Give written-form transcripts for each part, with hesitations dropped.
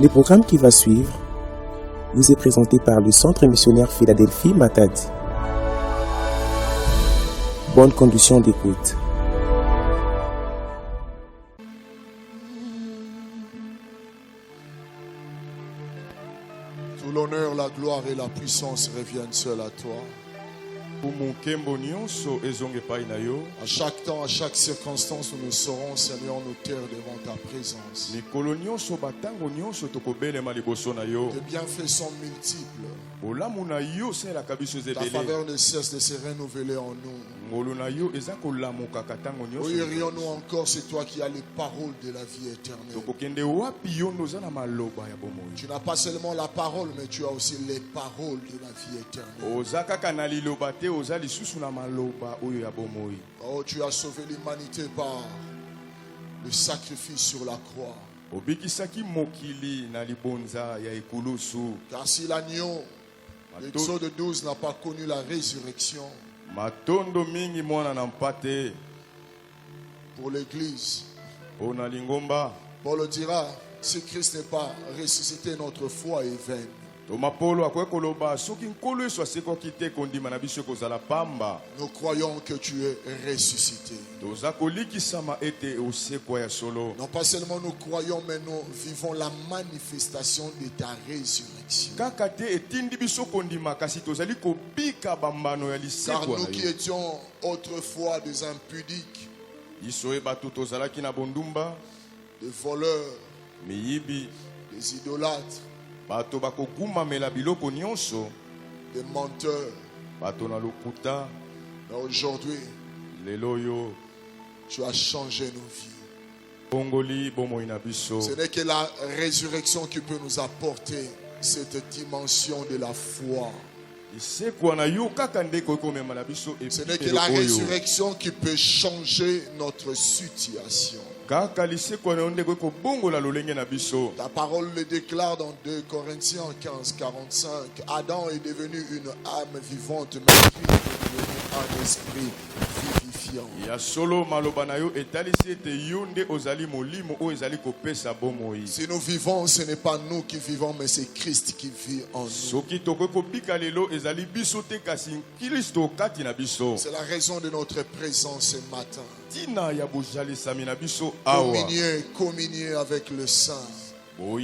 Le programme qui va suivre vous est présenté par le Centre missionnaire Philadelphie Matadi. Bonne condition d'écoute. Tout l'honneur, la gloire et la puissance reviennent seul à toi. À chaque temps, à chaque circonstance, nous saurons, Seigneur, nous taire devant ta présence. Tes bienfaits sont multiples. Ta faveur ne cesse de se renouveler en nous. Où irions-nous encore? C'est toi qui as les paroles de la vie éternelle. Tu n'as pas seulement la parole, mais tu as aussi les paroles de la vie éternelle. Oh, tu as sauvé l'humanité par le sacrifice sur la croix. Car si l'agneau, l'Exode 12, n'a pas connu la résurrection, pour l'Église, Paul dira, si Christ n'est pas ressuscité, notre foi est vaine. Nous croyons que tu es ressuscité. Non pas seulement nous croyons, mais nous vivons la manifestation de ta résurrection. Car nous qui étions autrefois des impudiques, des voleurs, des idolâtres, des menteurs, mais aujourd'hui, tu as changé nos vies. Ce n'est que la résurrection qui peut nous apporter cette dimension de la foi. Ce n'est que la résurrection qui peut changer notre situation. Ta parole le déclare dans 2 Corinthiens 15:45. Adam est devenu une âme vivante, mais Christ est devenu un esprit vivifiant. Si nous vivons, ce n'est pas nous qui vivons, mais c'est Christ qui vit en nous. C'est la raison de notre présence ce matin. Communier avec le Saint. Car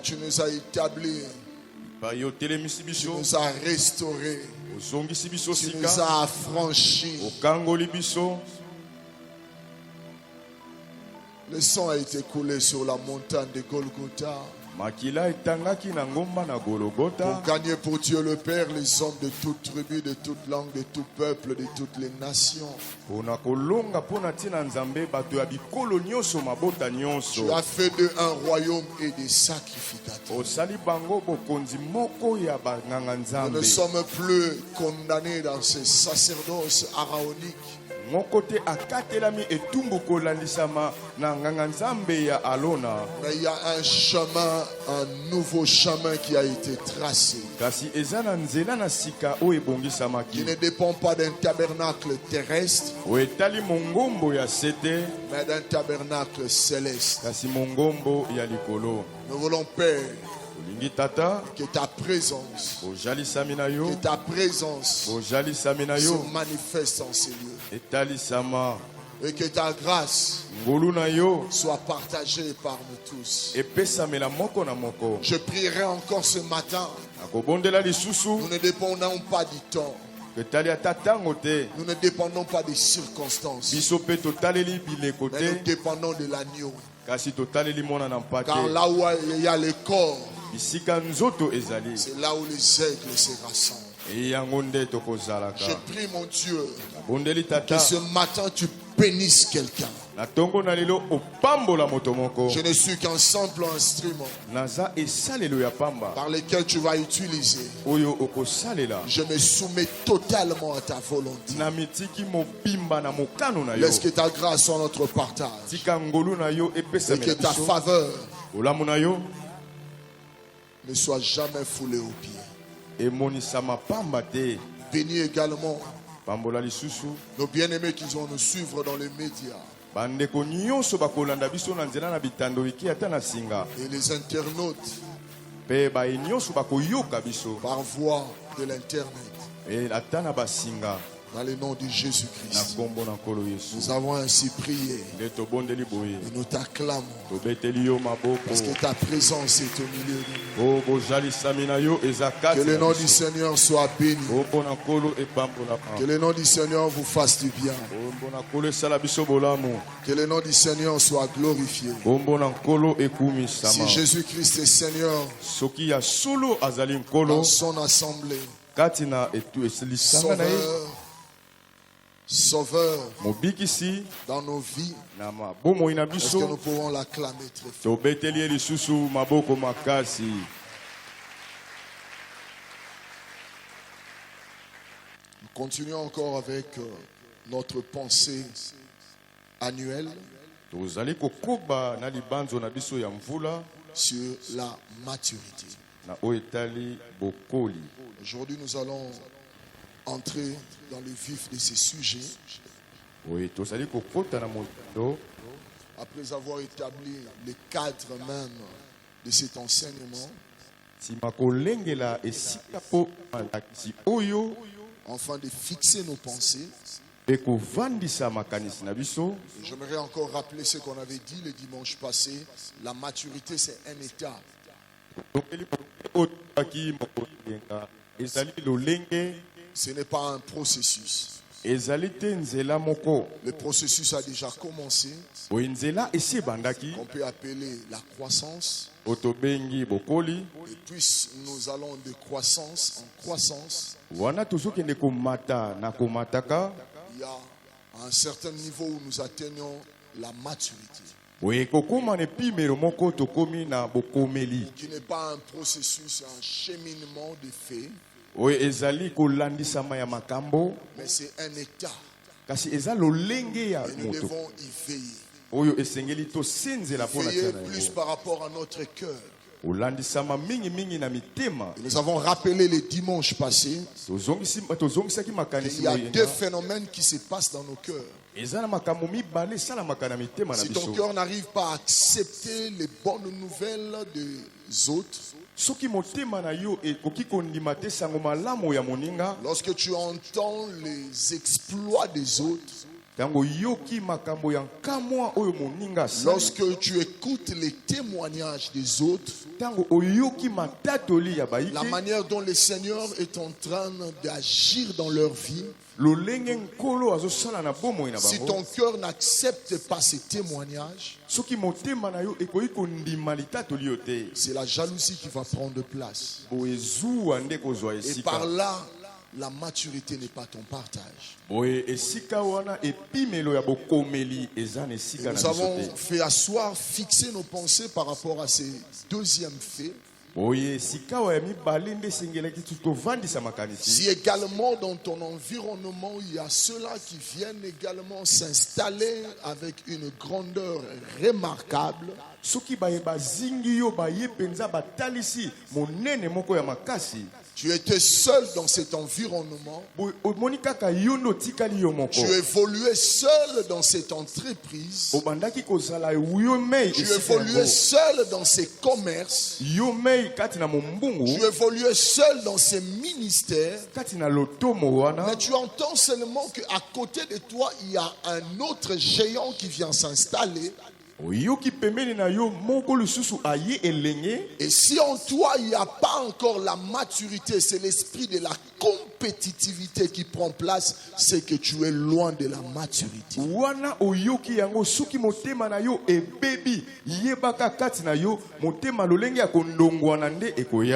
tu nous as établis, tu nous as restaurés, tu nous as affranchis. Le sang a été coulé sur la montagne de Golgotha. Pour gagner pour Dieu le Père les hommes de toute tribu, de toute langue, de tout peuple, de toutes les nations. Tu as fait d'eux un royaume et des sacrificateurs. Nous ne sommes plus condamnés dans ce sacerdoce araonique. Mais il y a un chemin, un nouveau chemin qui a été tracé, qui ne dépend pas d'un tabernacle terrestre, mais d'un tabernacle céleste. Nous voulons, Père, que ta présence se manifeste en ces lieux. Et que ta grâce soit partagée par nous tous. Je prierai encore ce matin. Nous ne dépendons pas du temps. Nous ne dépendons pas des circonstances. Mais nous dépendons de l'agneau. Car là où il y a le corps, c'est là où les aigles se rassemblent. Je prie, mon Dieu, que ce matin tu bénisses quelqu'un. Je ne suis qu'un simple instrument par lequel tu vas utiliser. Je me soumets totalement à ta volonté. Laisse que ta grâce soit notre partage. Et que ta faveur ne soit jamais foulée aux pieds. Bénis également nos bien-aimés qui vont nous suivre dans les médias. Et les internautes par voie de l'internet. Dans le nom de Jésus-Christ, nous avons ainsi prié et nous t'acclamons parce que ta présence est au milieu de nous. Que le nom du Seigneur soit béni. Que le nom du Seigneur vous fasse du bien. Que le nom du Seigneur soit glorifié. Si Jésus-Christ est Seigneur dans son assemblée, Sauveur dans nos vies, est-ce que nous pouvons l'acclamer très fort? Nous continuons encore avec notre pensée annuelle sur la maturité. Aujourd'hui, nous allons entrer dans le vif de ces sujets. Après avoir établi le cadre même de cet enseignement, afin de fixer nos pensées, j'aimerais encore rappeler ce qu'on avait dit le dimanche passé. La maturité, c'est un état. Ce n'est pas un processus. Le processus a déjà commencé. On peut appeler la croissance. Et puis nous allons de croissance en croissance. Il y a un certain niveau où nous atteignons la maturité. Qui n'est pas un processus, un cheminement de fait. Mais c'est un état. Et nous devons y veiller. Veiller plus par rapport à notre cœur. Et nous avons rappelé les dimanches passés qu'il y a deux phénomènes qui se passent dans nos cœurs. Si ton cœur n'arrive pas à accepter les bonnes nouvelles des autres, lorsque tu entends les exploits des autres, lorsque tu écoutes les témoignages des autres, la manière dont le Seigneur est en train d'agir dans leur vie, si ton cœur n'accepte pas ces témoignages, c'est la jalousie qui va prendre place. Et par là, la maturité n'est pas ton partage. Et nous avons fait asseoir, fixer nos pensées par rapport à ces deuxièmes faits. Si également dans ton environnement, il y a ceux-là qui viennent également s'installer avec une grandeur remarquable, tu étais seul dans cet environnement. Tu évoluais seul dans cette entreprise. Tu évoluais seul dans ces commerces. Tu évoluais seul dans ces ministères. Mais tu entends seulement qu'à côté de toi, il y a un autre géant qui vient s'installer. Et si en toi il n'y a pas encore la maturité, c'est l'esprit de la compétitivité qui prend place, c'est que tu es loin de la maturité.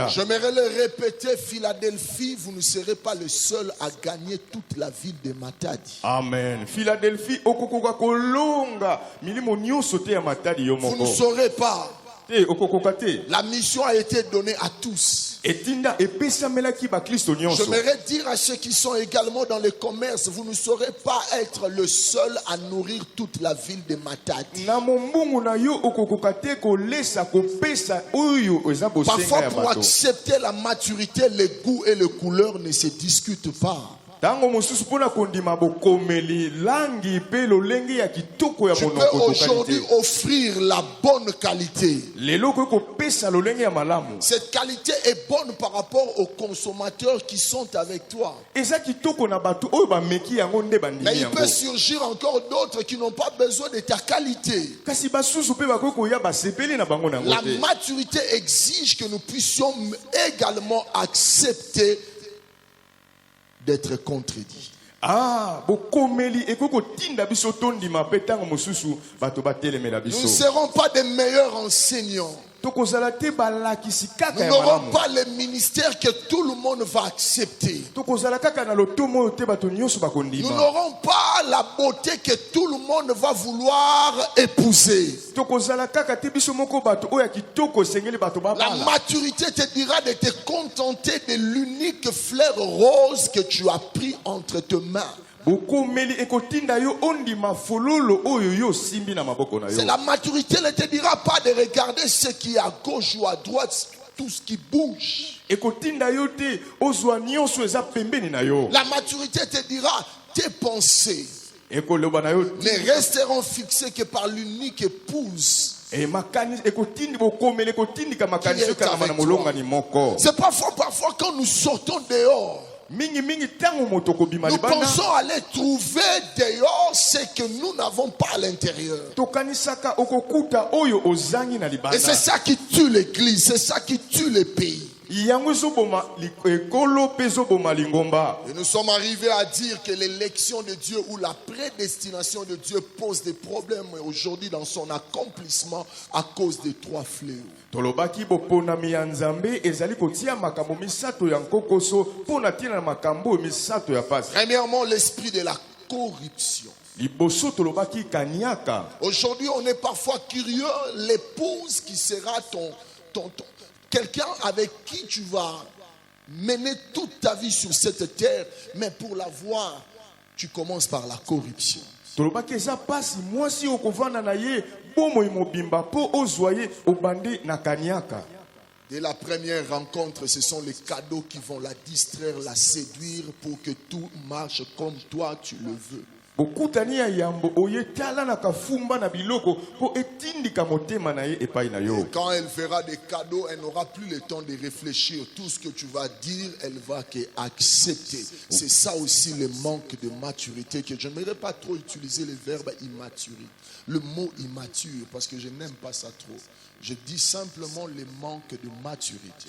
J'aimerais le répéter, Philadelphie, vous ne serez pas le seul à gagner toute la ville de Matadi. Amen. Philadelphie, vous ne saurez pas. La mission a été donnée à tous. J'aimerais dire à ceux qui sont également dans le commerce, vous ne saurez pas être le seul à nourrir toute la ville de Matadi. Parfois, pour accepter la maturité, les goûts et les couleurs ne se discutent pas. Tu peux aujourd'hui offrir la bonne qualité. Cette qualité est bonne par rapport aux consommateurs qui sont avec toi. Mais il peut surgir encore d'autres qui n'ont pas besoin de ta qualité. La maturité exige que nous puissions également accepter d'être contredits. Nous ne serons pas des meilleurs enseignants. Nous n'aurons pas le ministère que tout le monde va accepter. Nous n'aurons pas la beauté que tout le monde va vouloir épouser. La maturité te dira de te contenter de l'unique fleur rose que tu as pris entre tes mains. C'est la maturité ne te dira pas de regarder ce qui est à gauche ou à droite, tout ce qui bouge. La maturité te dira tes pensées ne resteront fixées que par l'unique épouse. C'est parfois quand nous sortons dehors, nous pensons aller trouver dehors ce que nous n'avons pas à l'intérieur. Et c'est ça qui tue l'église, c'est ça qui tue les pays. Et nous sommes arrivés à dire que l'élection de Dieu ou la prédestination de Dieu pose des problèmes aujourd'hui dans son accomplissement à cause des trois fléaux. Premièrement, l'esprit de la corruption. Aujourd'hui, on est parfois curieux, l'épouse qui sera ton quelqu'un avec qui tu vas mener toute ta vie sur cette terre, mais pour la voir, tu commences par la corruption. Dès la première rencontre, ce sont les cadeaux qui vont la distraire, la séduire pour que tout marche comme toi tu le veux. Et quand elle verra des cadeaux, elle n'aura plus le temps de réfléchir. Tout ce que tu vas dire, elle va accepter. C'est ça aussi le manque de maturité, que je n'aimerais pas trop utiliser le verbe immaturité, le mot immature, parce que je n'aime pas ça trop. Je dis simplement le manque de maturité.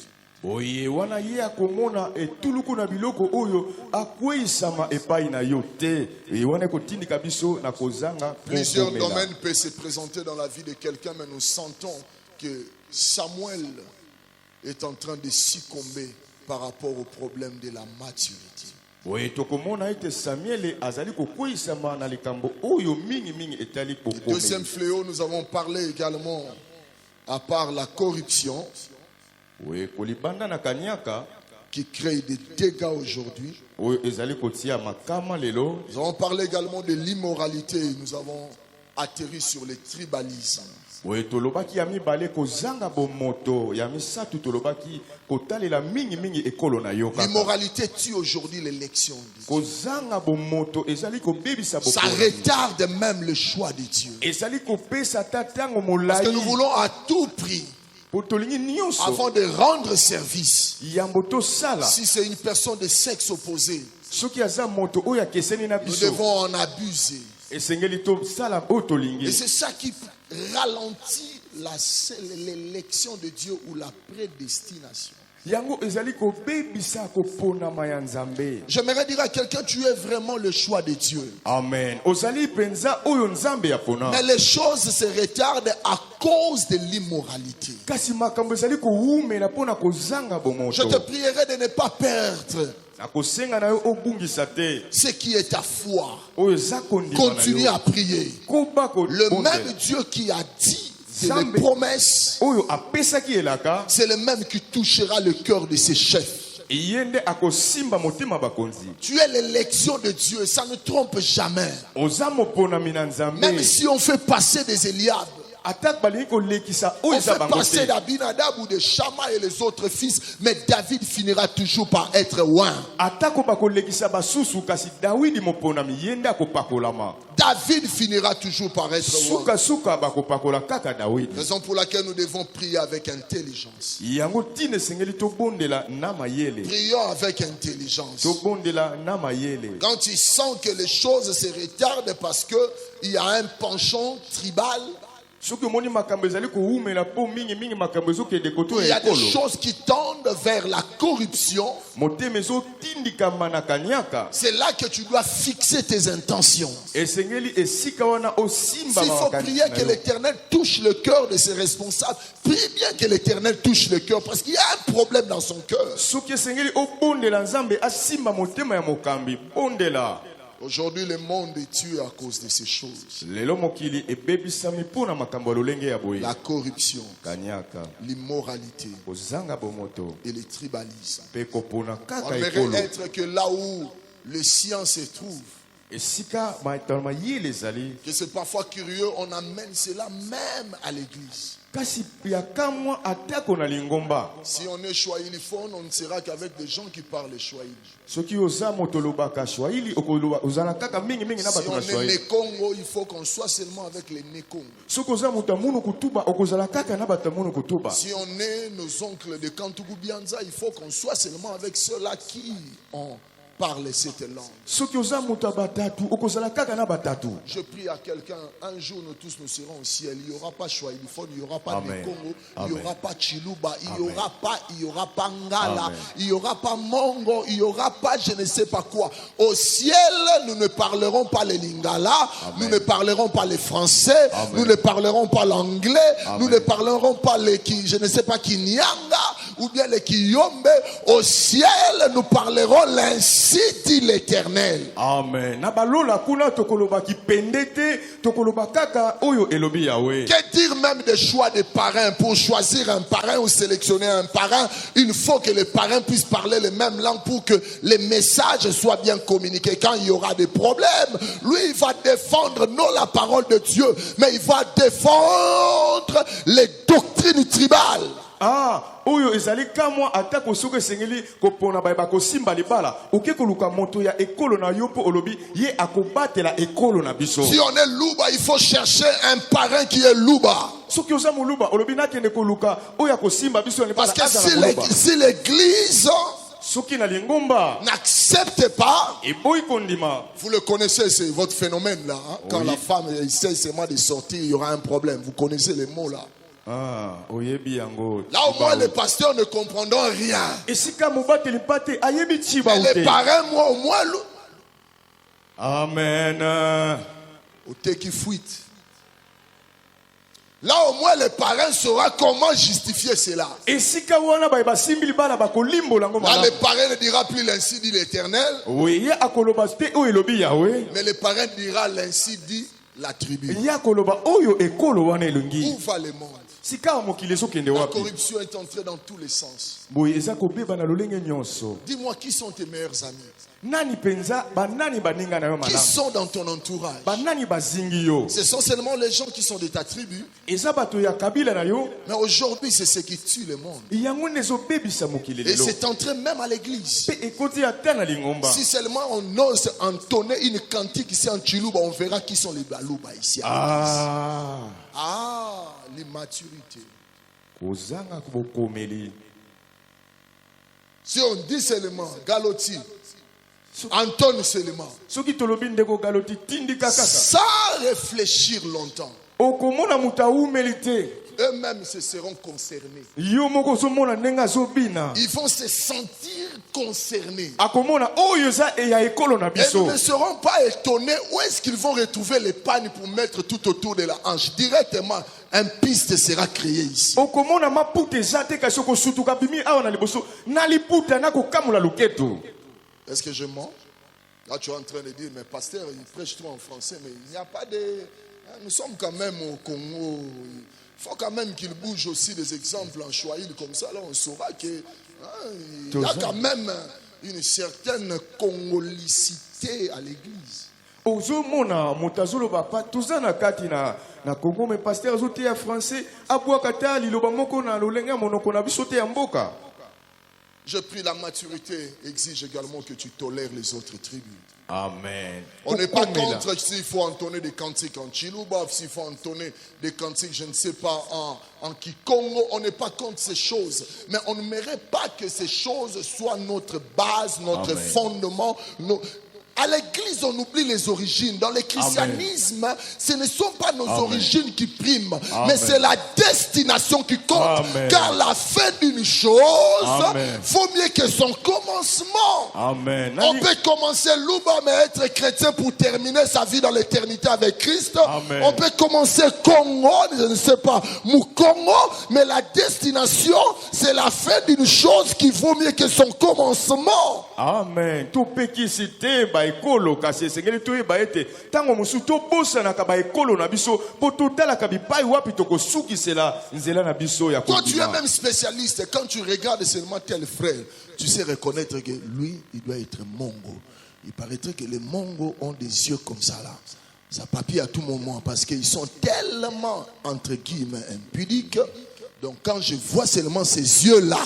Plusieurs domaines peuvent se présenter dans la vie de quelqu'un, mais nous sentons que Samuel est en train de succomber par rapport au problème de la maturité. Le deuxième fléau, nous avons parlé également, à part la corruption, qui crée des dégâts aujourd'hui. Nous avons parlé également de l'immoralité. Nous avons atterri sur le tribalisme. L'immoralité tue aujourd'hui l'élection de Dieu. Ça retarde même le choix de Dieu. Parce que nous voulons à tout prix, avant de rendre service, si c'est une personne de sexe opposé, nous devons en abuser. Et c'est ça qui ralentit l'élection de Dieu ou la prédestination. J'aimerais dire à quelqu'un, tu es vraiment le choix de Dieu. Amen. Mais les choses se retardent à cause de l'immoralité. Je te prierai de ne pas perdre ce qui est ta foi. Continue à prier. Le même Dieu qui a dit les promesses, c'est le même qui touchera le cœur de ses chefs. Tu es l'élection de Dieu, ça ne trompe jamais. Même si on fait passer des Eliab On fait passer d'Abinadab ou de Shama et les autres fils, mais David finira toujours par être loin. David finira toujours par être loin. Raison pour laquelle nous devons prier avec intelligence. Prions avec intelligence. Quand il sent que les choses se retardent parce qu'il y a un penchant tribal, il y a des choses qui tendent vers la corruption. C'est là que tu dois fixer tes intentions. Il faut prier que l'Éternel touche le cœur de ses responsables. Prie bien que l'Éternel touche le cœur parce qu'il y a un problème dans son cœur. Aujourd'hui, le monde est tué à cause de ces choses. La corruption, l'immoralité et le tribalisme. On aimerait être que là où le sien se trouve, que c'est parfois curieux, on amène cela même à l'église. Si on est swahiliphone, on ne sera qu'avec des gens qui parlent swahili. Si on est Nekongo, il faut qu'on soit seulement avec les Nekongos. Si on est nos oncles de Kantougou Bianza, il faut qu'on soit seulement avec ceux-là qui ont parlé cette langue. Je prie à quelqu'un, un jour nous tous nous serons au ciel. Il n'y aura pas Swahiliphone, il n'y aura pas Nekongo, il n'y aura pas Chiluba, il n'y aura pas Ngala, il n'y aura pas Mongo, il n'y aura pas je ne sais pas quoi. Au ciel, nous ne parlerons pas les Lingala, nous ne parlerons pas les Français, nous ne parlerons pas l'anglais, nous ne parlerons pas les je ne sais pas Kinyanga ou bien les Kiyombe. Au ciel, nous parlerons l'insi. Si dit l'Éternel. Amen. Que dire même des choix des parrains? Pour choisir un parrain ou sélectionner un parrain, il faut que les parrains puissent parler les mêmes langues pour que les messages soient bien communiqués. Quand il y aura des problèmes, lui il va défendre non la parole de Dieu, mais il va défendre les doctrines tribales. Oyo ezali kamwa atako soke sengeli kopona ba kosimba libala okekoluka moto ya ekolo na yo po olobi ye akobatela ekolo na biso. Si on est Luba, il faut chercher un parrain qui est Luba. Soki oza muluba olobi nakende koluka oya kosimba biso ne parce que si l'église n'accepte pas, vous le connaissez, c'est votre phénomène là, hein? Quand la femme essaie seulement de sortir, il y aura un problème. Vous connaissez les mots là. Là au moins les pasteurs ne comprendront rien. Mais les parrains, moi au moins. Amen. Au qui fuite. Là au moins les parrains sauront comment justifier cela. Là les parrains ne dira plus l'ainsi dit l'Éternel. Mais les parrains dira l'ainsi dit la tribu. Où va le monde? La corruption est entrée dans tous les sens. Dis-moi qui sont tes meilleurs amis? Qui sont dans ton entourage? Ce sont seulement les gens qui sont de ta tribu. Mais aujourd'hui, c'est ce qui tue le monde. Et c'est entré même à l'église. Si seulement on ose entonner une cantique ici en Chiluba, on verra qui sont les Balouba ici à l'église. L'immaturité. Si on dit seulement Galoti, Anton seulement, sans réfléchir longtemps, eux-mêmes se seront concernés. Ils vont se sentir concernés. Et nous ne serons pas étonnés où est-ce qu'ils vont retrouver les pannes pour mettre tout autour de la hanche. Directement, un piste sera créé ici. Est-ce que je mens? Là, tu es en train de dire, mais pasteur, il prêche trop en français, mais il n'y a pas de... Nous sommes quand même au Congo. Il faut quand même qu'il bouge aussi des exemples en Swahili, comme ça, là, on saura qu'il y a quand même une certaine congolicité à l'église. Ozo mona mutazolo papa tuzana kati na Congo mais pasteur azote ya français abwa kata liloba moko na lolenga monoko na biso te ya mboka. Je prie, la maturité exige également que tu tolères les autres tribus. Amen. On n'est pas contre s'il faut entonner des cantiques en Chiluba, s'il faut entonner des cantiques, je ne sais pas, en Kikongo. On n'est pas contre ces choses. Mais on ne mérite pas que ces choses soient notre base, notre fondement. À l'église, on oublie les origines. Dans le christianisme, ce ne sont pas nos origines qui priment, mais c'est la destination qui compte. Car la fin d'une chose vaut mieux que son commencement. On peut commencer Luba, mais être chrétien pour terminer sa vie dans l'éternité avec Christ. On peut commencer Congo, je ne sais pas, Mukongo, mais la destination, c'est la fin d'une chose qui vaut mieux que son commencement. Amen. Tout petit cité, ekolo kasi sengeli to yeba ete tango musu to bosa na ka ekolo na biso po to tala ka bipai wapi to ko sukisela nzela na biso ya ko. Toi tu es même spécialiste, quand tu regardes seulement tel frère, tu sais reconnaître que lui il doit être mongo. Il paraîtrait que les mongos ont des yeux comme ça là. Ça papille à tout moment parce qu'ils sont tellement entre guillemets impudiques. Donc quand je vois seulement ces yeux là,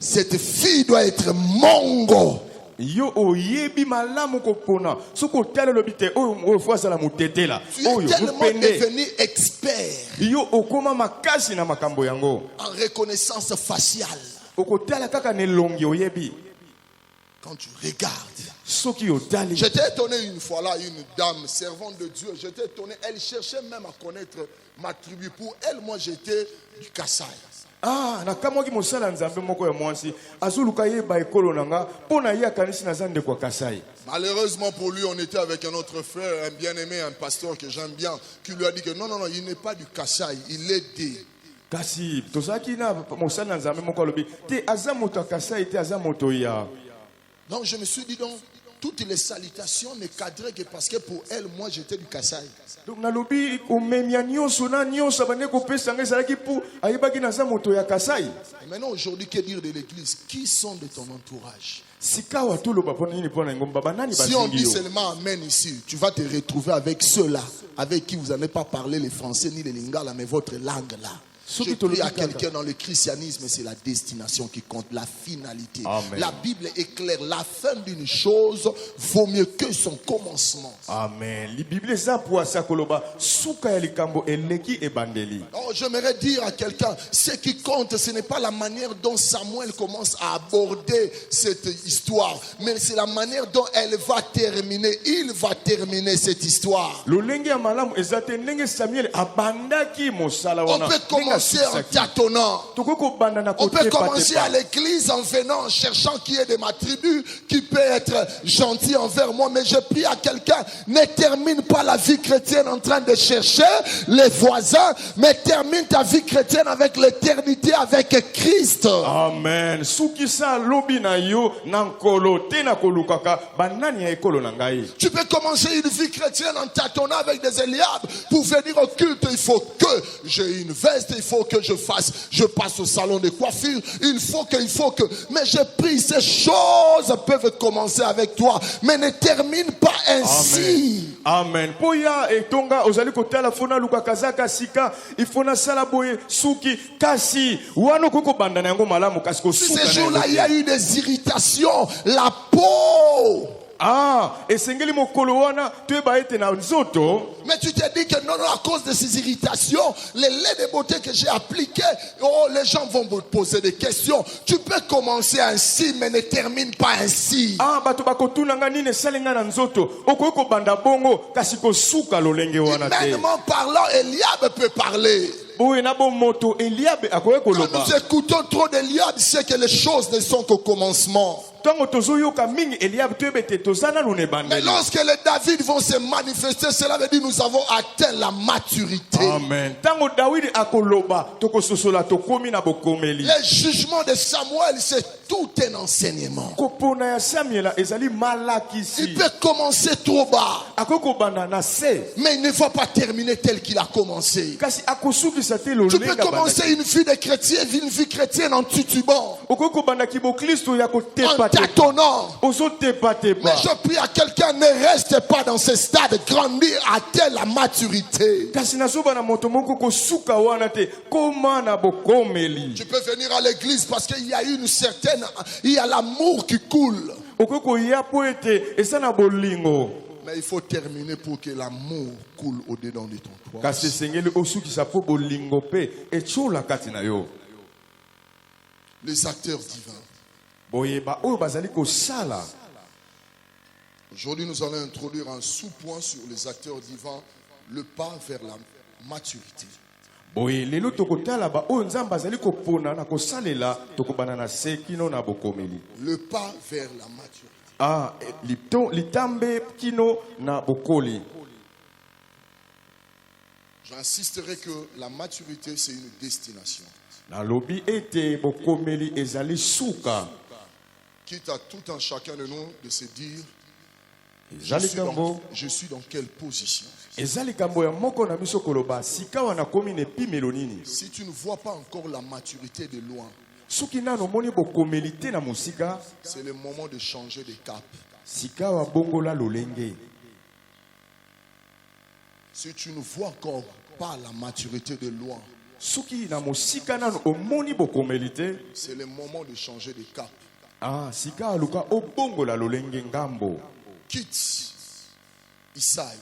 cette fille doit être mongo. Yo oyebi malamu kopona soko tala lobite o fois la mutete la oyo devenu expert yo okoma makasi na makambo yango en reconnaissance faciale okotala kaka ne longi oyebi quand tu regardes soki otali. J'étais étonné une fois là, une dame servante de Dieu, j'étais étonné, elle cherchait même à connaître ma tribu. Pour elle, moi j'étais du Kassai. Ah, na kama ki mosala nzambe moko ya mwansi azuluka yeba ekolo nanga pona ya kanisi na zande kwa Kasai. Malheureusement pour lui, on était avec un autre frère, un bien-aimé, un pasteur que j'aime bien, qui lui a dit que non, il n'est pas du Kasai, il est des. Kasi tosaki na mosala nzambe moko lobi te azamoto Kasai te azamoto ya. Donc je me suis dit donc toutes les salutations ne cadraient que parce que pour elle, moi j'étais du Kassai. Donc nalobi omemia nyonso na nyonso bande ko pesa ngai salaki pour ayebaki na za moto ya Kasai. Maintenant aujourd'hui, que dire de l'église? Qui sont de ton entourage? Si on dit seulement amen ici, tu vas te retrouver avec ceux-là avec qui vous n'allez pas parler le français ni le lingala, mais votre langue là. Je prie à quelqu'un dans le christianisme, c'est la destination qui compte, la finalité. Amen. La Bible est claire, la fin d'une chose vaut mieux que son commencement. Amen. La Bible est ça pour ça koloba suka ya likambo eleki e bandeli. Oh, j'aimerais dire à quelqu'un, ce qui compte, ce n'est pas la manière dont Samuel commence à aborder cette histoire, mais c'est la manière dont elle va terminer. Il va terminer cette histoire. On peut commencer en tâtonnant. On peut commencer à l'église en venant, en cherchant qui est de ma tribu, qui peut être gentil envers moi. Mais je prie à quelqu'un, ne termine pas la vie chrétienne en train de chercher les voisins, mais termine ta vie chrétienne avec l'éternité, avec Christ. Amen. Tu peux commencer une vie chrétienne en tâtonnant avec des Eliab. Pour venir au culte, il faut que j'ai une veste, il faut que je passe au salon de coiffure, il faut que. Mais je prie, ces choses peuvent commencer avec toi, mais ne termine pas ainsi. Amen. Poya etonga ozali kotala fona luka kazaka sika ifona sala boye suki kasi wano koko bandana yango malamu kasi ko suka. Ces jours-là, il y a eu des irritations, la peau. Ah, et sengeli mokolo wana tueba ete na nzoto. Mais tu te dis que non, à cause de ces irritations, les laits de beauté que j'ai appliqués, les gens vont me poser des questions. Tu peux commencer ainsi, mais ne termine pas ainsi. Ah, bato bakotuna ngani ne salenga na nzoto. Okoyoko banda bongo kasi ko suka lolenge wana te. Humainement parlant, Eliab peut parler. Quand nous écoutons trop d'Eliab, c'est que les choses ne sont qu'au commencement. Mais lorsque les David vont se manifester, cela veut dire que nous avons atteint la maturité. Amen. Les jugements de Samuel, c'est tout un enseignement. Il peut commencer trop bas, mais il ne va pas terminer tel qu'il a commencé. Tu peux commencer une vie de chrétien, une vie chrétienne en titubant, en tâtonnant. Mais je prie à quelqu'un, ne reste pas dans ce stade, grandir à telle la maturité. Tu peux venir à l'église parce qu'il y a une certaine, il y a l'amour qui coule. Mais il faut terminer pour que l'amour coule au-dedans de ton toit. Les acteurs divins. Aujourd'hui, nous allons introduire un sous-point sur les acteurs divins, le pas vers la maturité. Le pas vers la maturité. J'insisterai que la maturité, c'est une destination. Quitte à tout un chacun de nous de se dire, je suis dans quelle position? Si tu ne vois pas encore la maturité de loin, c'est le moment de changer de cap. Si tu ne vois encore pas la maturité de loin, c'est le moment de changer de cap. Quitte Isaïe.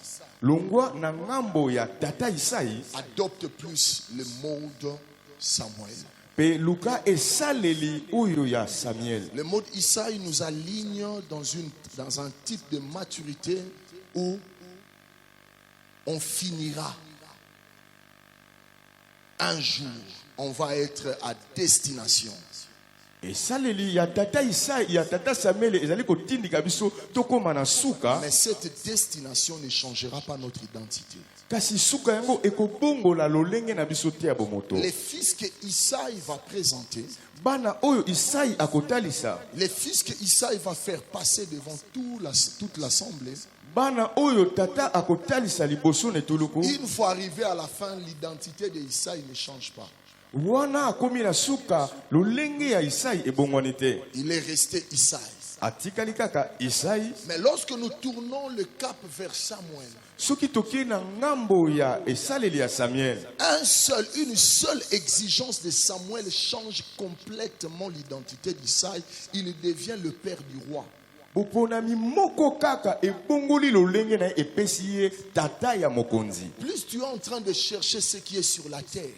Adopte plus le mode Samuel. Le mode Isaïe nous aligne dans un type de maturité où on finira. Un jour, on va être à destination. Mais cette destination ne changera pas notre identité. Les fils que Isaïe va présenter, les fils que Isaïe va faire passer devant toute l'assemblée, une fois arrivé à la fin, l'identité d'Isaïe ne change pas. Il est resté Isaïe. Mais lorsque nous tournons le cap vers Samuel, une seule exigence de Samuel change complètement l'identité d'Isaïe. Il devient le père du roi. Plus tu es en train de chercher ce qui est sur la terre,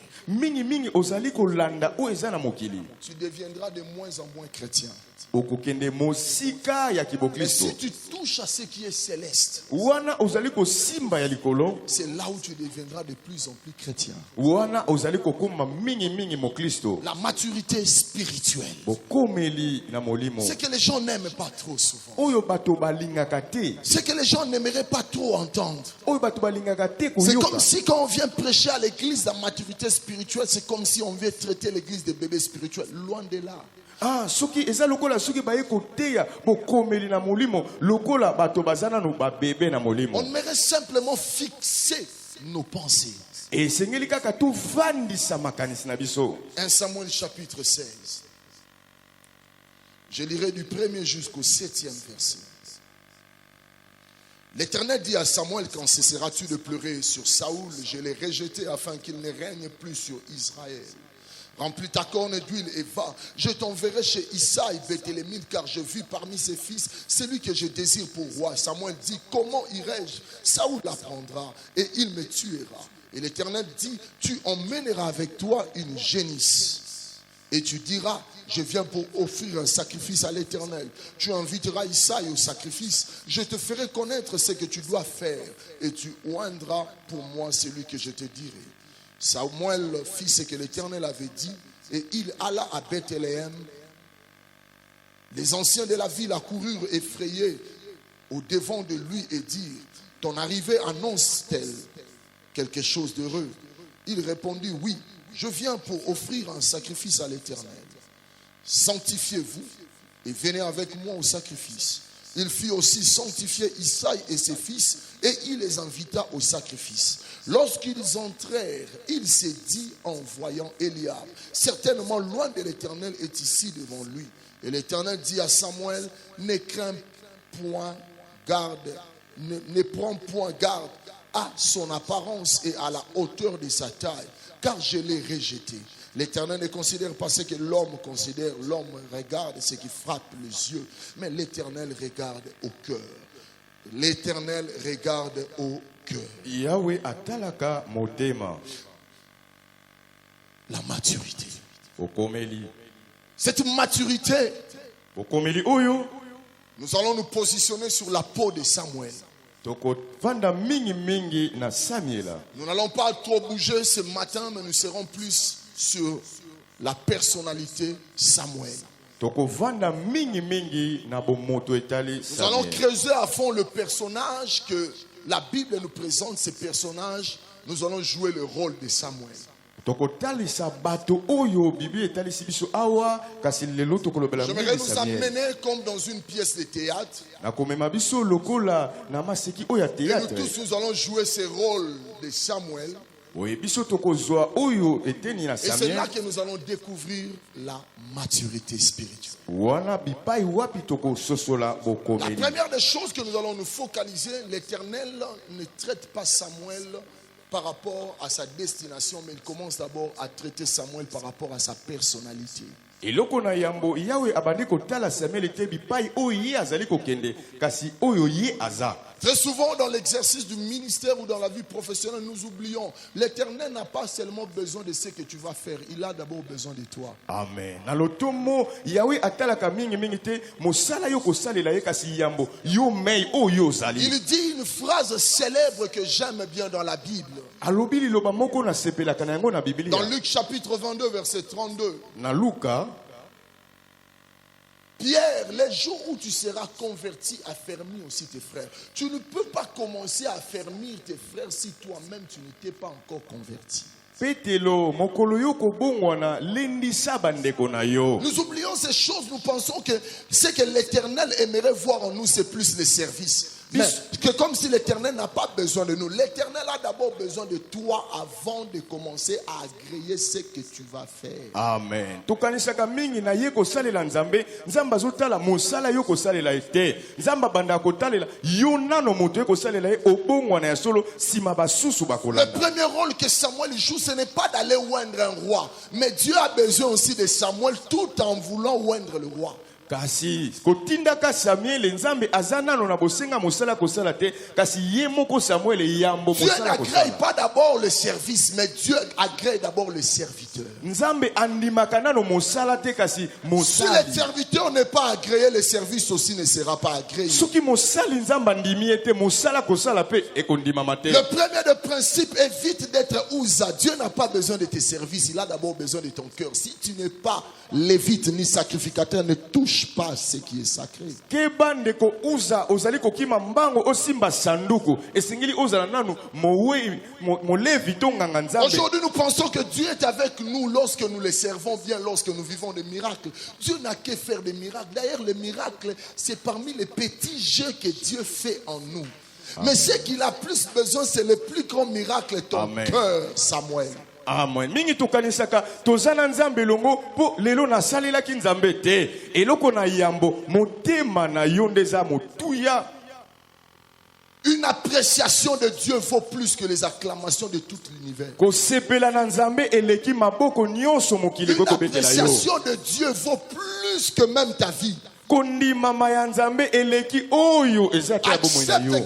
tu deviendras de moins en moins chrétien. Mais si tu touches à ce qui est céleste, c'est là où tu deviendras de plus en plus chrétien. La maturité spirituelle, c'est que les gens n'aiment pas trop souvent, c'est que les gens n'aimeraient pas trop entendre. C'est comme si quand on vient prêcher à l'église la maturité spirituelle, c'est comme si on vient traiter l'église de bébés spirituels. Loin de là. On aimerait simplement fixer nos pensées. 1 Samuel chapitre 16. Je lirai du 1er jusqu'au 7e verset. L'Éternel dit à Samuel: quand cesseras-tu de pleurer sur Saoul? Je l'ai rejeté afin qu'il ne règne plus sur Israël. Remplis ta corne d'huile et va. Je t'enverrai chez Isaïe Béthélémite, car je vis parmi ses fils celui que je désire pour roi. Samuel dit: comment irai-je? Saoul l'apprendra et il me tuera. Et l'Éternel dit: tu emmèneras avec toi une génisse. Et tu diras: je viens pour offrir un sacrifice à l'Éternel. Tu inviteras Isaïe au sacrifice. Je te ferai connaître ce que tu dois faire. Et tu oindras pour moi celui que je te dirai. Samuel fit ce que l'Éternel avait dit. Et il alla à Bethléem. Les anciens de la ville accoururent effrayés au-devant de lui et dirent: ton arrivée annonce-t-elle quelque chose d'heureux? Il répondit: oui, je viens pour offrir un sacrifice à l'Éternel. Sanctifiez-vous et venez avec moi au sacrifice. Il fit aussi sanctifier Isaïe et ses fils, et il les invita au sacrifice. Lorsqu'ils entrèrent, il s'est dit en voyant Eliab, certainement loin de l'Éternel est ici devant lui. Et l'Éternel dit à Samuel, ne crains point garde, ne prends point garde à son apparence et à la hauteur de sa taille, car je l'ai rejeté. L'Éternel ne considère pas ce que l'homme considère. L'homme regarde ce qui frappe les yeux. Mais l'Éternel regarde au cœur. L'Éternel regarde au cœur. Yahweh atalaka motema. La maturité. Okomeli. Cette maturité. Okomeli oyo. Nous allons nous positionner sur la peau de Samuel. Nous n'allons pas trop bouger ce matin, mais nous serons plus sur la personnalité Samuel. Nous allons creuser à fond le personnage que la Bible nous présente, ces personnages. Nous allons jouer le rôle de Samuel. J'aimerais nous amener comme dans une pièce de théâtre. Et nous tous, nous allons jouer ce rôle de Samuel. Et c'est là que nous allons découvrir la maturité spirituelle. La première des choses que nous allons nous focaliser, l'Éternel ne traite pas Samuel par rapport à sa destination, mais il commence d'abord à traiter Samuel par rapport à sa personnalité. Très souvent dans l'exercice du ministère ou dans la vie professionnelle, nous oublions, l'Éternel n'a pas seulement besoin de ce que tu vas faire, il a d'abord besoin de toi. Amen. Il dit une phrase célèbre que j'aime bien dans la Bible. Dans Luc chapitre 22 verset 32. Pierre, les jours où tu seras converti, affermis aussi tes frères. Tu ne peux pas commencer à affermir tes frères si toi-même tu ne t'es pas encore converti. Nous oublions ces choses, nous pensons que ce que l'Éternel aimerait voir en nous, c'est plus les services. Mais que comme si l'Éternel n'a pas besoin de nous. L'Éternel a d'abord besoin de toi avant de commencer à agréer ce que tu vas faire. Amen. Le premier rôle que Samuel joue, ce n'est pas d'aller oindre un roi. Mais Dieu a besoin aussi de Samuel tout en voulant oindre le roi. Kasi kotindaka Samuel nzambe azana no na bosenga mosala kosala te kasi ye moko Samuel yambo mosala kosala. Dieu n'agrée pas d'abord le service, mais Dieu agrée d'abord le serviteur. Nzambe andimaka na no mosala te kasi mosali. Si le serviteur n'est pas agréé, le service aussi ne sera pas agréé. Soki mosali nzambe andimi ete mosala kosala pe ekondimama te. Le premier de principe, évite d'être ouza. Dieu n'a pas besoin de tes services, il a d'abord besoin de ton cœur. Si tu n'es pas lévite ni sacrificateur, ne touche pas ce qui est sacré. Aujourd'hui, nous pensons que Dieu est avec nous lorsque nous le servons bien, lorsque nous vivons des miracles. Dieu n'a qu'à faire des miracles. D'ailleurs, les miracles, c'est parmi les petits jeux que Dieu fait en nous. Amen. Mais ce qu'il a plus besoin, c'est le plus grand miracle, ton cœur, Samuel. Amen. Mingi tokanisaka tozana nzambe longo po lelo na salela ki nzambe te eloko na yambo motema na yondeza motuya. Une appréciation de Dieu vaut plus que les acclamations de tout l'univers. Une appréciation de Dieu vaut plus que même ta vie. Accepte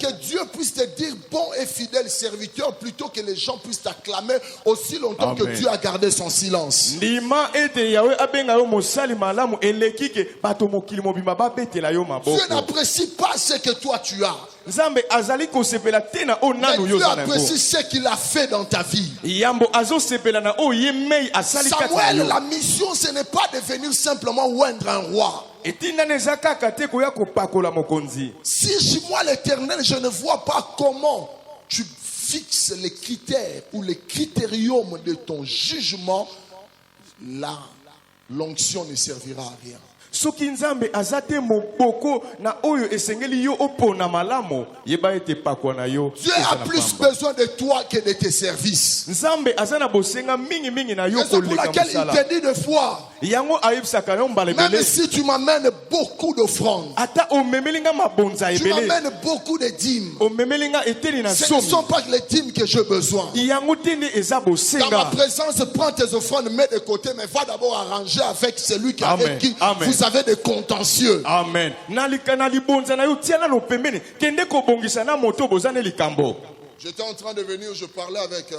que Dieu puisse te dire bon et fidèle serviteur plutôt que les gens puissent t'acclamer aussi longtemps que Dieu a gardé son silence. Dieu n'apprécie pas ce que toi tu as. Mais Dieu apprécie ce qu'il a fait dans ta vie. Samuel, la mission, ce n'est pas de venir simplement oindre un roi. Si moi l'Éternel, je ne vois pas comment tu fixes les critères ou les critériums de ton jugement, l'onction ne servira à rien. soki nzambe azate moboko na oyo esengeli yo opona malamo yeba ete pakwa na yo. Dieu a plus besoin de toi que de tes services. Nzambe azana bosenga mingi mingi na yo koleka musala. C'est pour laquelle il te dit de fois. Yango ayebisaka yo mbala ebele. Même si tu m'amènes beaucoup d'offrandes. Ata omemelinga mabonza ebele. Tu m'amènes beaucoup de dîmes. Omemelinga eteli na somi. Ce ne sont pas les dîmes que j'ai besoin. Yango tende eza bosenga. Dans ma présence, prends tes offrandes, mets de côté, mais va d'abord arranger avec celui qui avec qui vous avez des contentieux. Amen. J'étais en train de venir, je parlais avec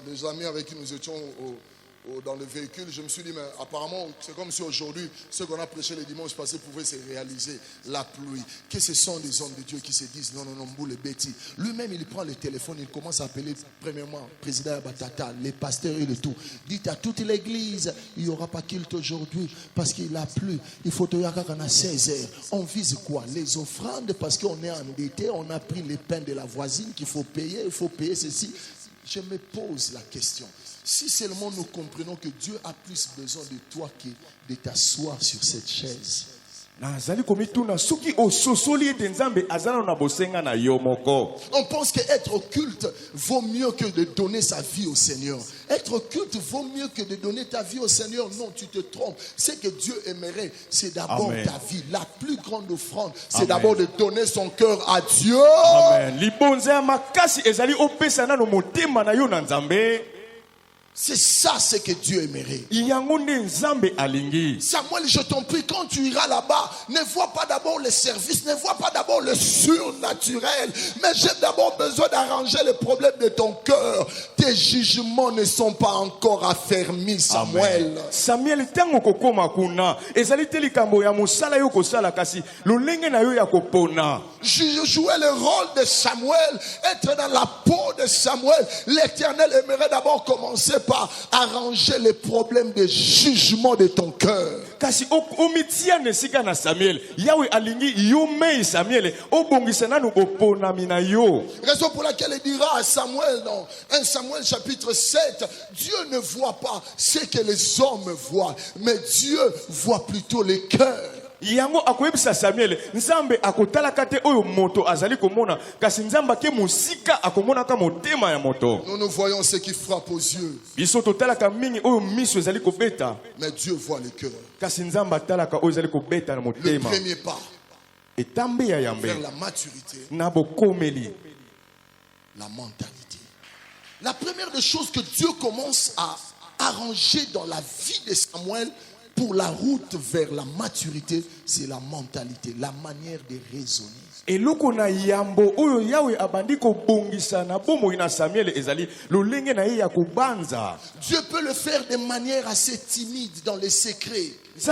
les amis avec qui nous étions dans le véhicule. Je me suis dit, mais apparemment, c'est comme si aujourd'hui, ce qu'on a prêché le dimanche passé pouvait se réaliser. La pluie. Que ce sont des hommes de Dieu qui se disent, non, boule et bêtis. Lui-même, il prend le téléphone, il commence à appeler, premièrement, président Batata, les pasteurs et le tout. Dites à toute l'église, il n'y aura pas culte aujourd'hui parce qu'il a plu. Il faut te dire qu'on a 16 heures. On vise quoi? Les offrandes parce qu'on est endetté, on a pris les pains de la voisine qu'il faut payer, il faut payer ceci. Je me pose la question. Si seulement nous comprenons que Dieu a plus besoin de toi que de t'asseoir sur cette chaise. On pense qu'être occulte vaut mieux que de donner sa vie au Seigneur. Être occulte vaut mieux que de donner ta vie au Seigneur. Non, tu te trompes. Ce que Dieu aimerait, c'est d'abord ta vie. La plus grande offrande, c'est d'abord de donner son cœur à Dieu. Amen. C'est ça ce que Dieu aimerait. Samuel, je t'en prie, quand tu iras là-bas, ne vois pas d'abord les services, ne vois pas d'abord le surnaturel, mais j'ai d'abord besoin d'arranger les problèmes de ton cœur. Tes jugements ne sont pas encore affermis, Samuel. Samuel, jouer le rôle de Samuel, être dans la peau de Samuel. L'Éternel aimerait d'abord commencer par arranger les problèmes de jugement de ton cœur. Raison pour laquelle il dira à Samuel dans 1 Samuel chapitre 7, Dieu ne voit pas ce que les hommes voient, mais Dieu voit plutôt les cœurs. Yango akoyebisa Samuel nzambe akotala kate oyo moto azali komona kasi nzamba ke musika akomona ka motema ya moto. Nous voyons ce qui frappe aux yeux. Biso totala ka mingi oyo miso ezali kobeta. Mais Dieu voit le cœur. Kasi nzamba tala ka oyo ezali kobeta na motema. Le premier pas etambe ya yambe vers la maturité. Na bokomeli. La mentalité. La première des choses que Dieu commence à arranger dans la vie de Samuel pour la route vers la maturité, c'est la mentalité, la manière de raisonner. Et lokona yambo oyo yawe abandi ko bongisa na bomo ina Samuel ezali lolenge na ye ya kubanza. Dieu peut le faire de manière assez timide dans les secrets. Je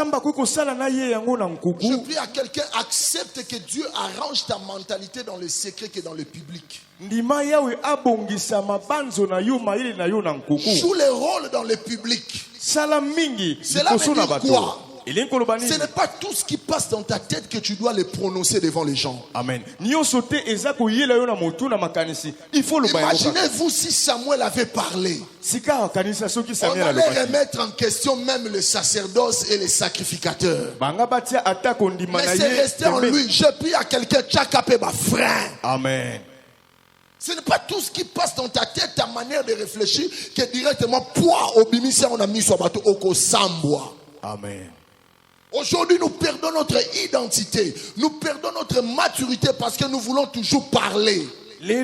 prie à quelqu'un, accepte que Dieu arrange ta mentalité dans les secrets que dans le public. Joue les rôles dans le public. Cela veut dire quoi? Ce n'est pas tout ce qui passe dans ta tête que tu dois le prononcer devant les gens. Amen. Imaginez-vous si Samuel avait parlé. On allait remettre en question même le sacerdoce et les sacrificateurs. Mais c'est resté en lui. Je prie à quelqu'un, Tchakapé ma frère. Amen. Ce n'est pas tout ce qui passe dans ta tête, ta manière de réfléchir, que directement, poids au bimisi, on a mis sur bateau au Sambwa. Amen. Aujourd'hui, nous perdons notre identité. Nous perdons notre maturité parce que nous voulons toujours parler. Il y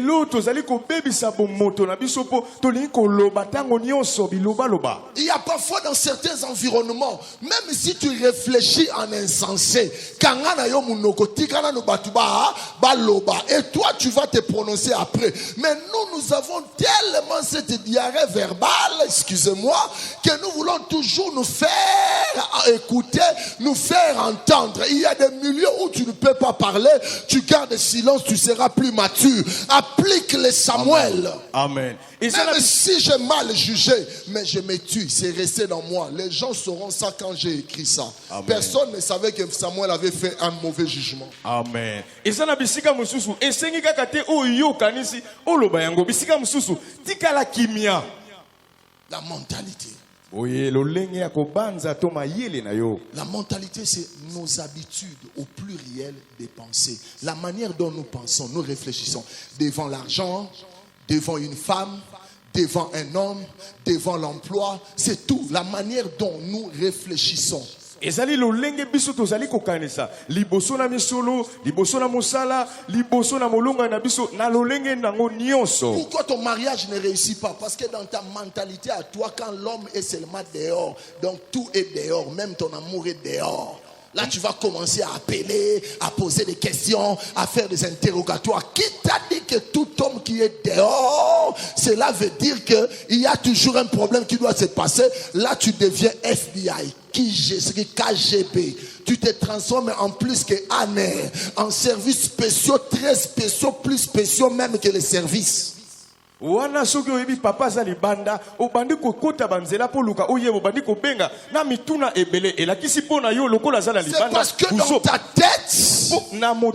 a parfois dans certains environnements, même si tu réfléchis en insensé, et toi tu vas te prononcer après. Mais nous avons tellement cette diarrhée verbale, excusez-moi, que nous voulons toujours nous faire écouter, nous faire entendre. Il y a des milieux où tu ne peux pas parler, tu gardes silence, tu seras plus mature. Applique les Samuel. Amen. Et même si j'ai mal jugé, mais je me tue, c'est resté dans moi. Les gens sauront ça quand j'ai écrit ça. Amen. Personne ne savait que Samuel avait fait un mauvais jugement. Amen. La mentalité. La mentalité, c'est nos habitudes au pluriel des pensées. La manière dont nous pensons, nous réfléchissons devant l'argent, devant une femme, devant un homme, devant l'emploi. C'est tout. La manière dont nous réfléchissons. Ezali lolenge biso tozali kokanisa liboso na misolo liboso na mosala liboso na molonga na biso na lolenge nango nyonso. Pourquoi ton mariage ne réussit pas? Parce que dans ta mentalité à toi, quand l'homme est seulement dehors, donc tout est dehors, même ton amour est dehors. Là, tu vas commencer à appeler, à poser des questions, à faire des interrogatoires. Qui t'a dit que tout homme qui est dehors, cela veut dire qu'il y a toujours un problème qui doit se passer. Là, tu deviens FBI, KGB. Tu te transformes en plus que ANER, en services spéciaux, très spéciaux, plus spéciaux même que les services. Wana soki oyebi papa za libanda obandi kokota banzela po luka oyebo bandi kobenga na mituna ebele elakisi pona yo lokola za na libanda. C'est parce que dans ta tête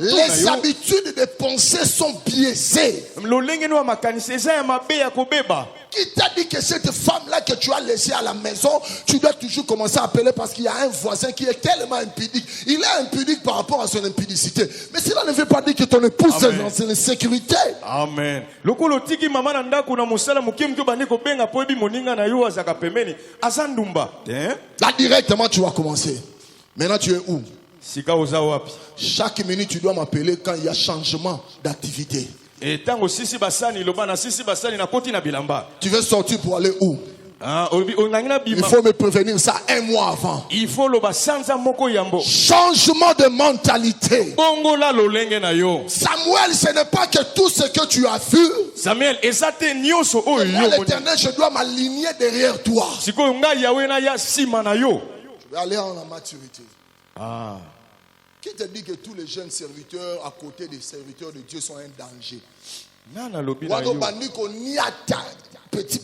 les habitudes de penser sont biaisées. Lolenge no makanisi eza ya mabe ya kobeba. Qui t'a dit que cette femme-là que tu as laissée à la maison, tu dois toujours commencer à appeler parce qu'il y a un voisin qui est tellement impudique. Il est impudique par rapport à son impudicité. Mais cela ne veut pas dire que ton épouse est dans une sécurité. Amen. Lokolo tiki mama na ndako na mosala mukim to bandi ko benga po ebi moninga na yo azaka pemeni azandumba. Là directement tu vas commencer. Maintenant tu es où? Sika oza wapi? Chaque minute tu dois m'appeler quand il y a changement d'activité. Et tango sisi basani lobana sisi basani na koti na bilamba. Tu veux sortir pour aller où? Il faut me prévenir ça un mois avant. Il faut changement de mentalité. Samuel, ce n'est pas que tout ce que tu as vu. Samuel, moi l'Éternel, je dois m'aligner derrière toi. Je vais aller en la maturité. Qui te dit que tous les jeunes serviteurs à côté des serviteurs de Dieu sont un danger? Petit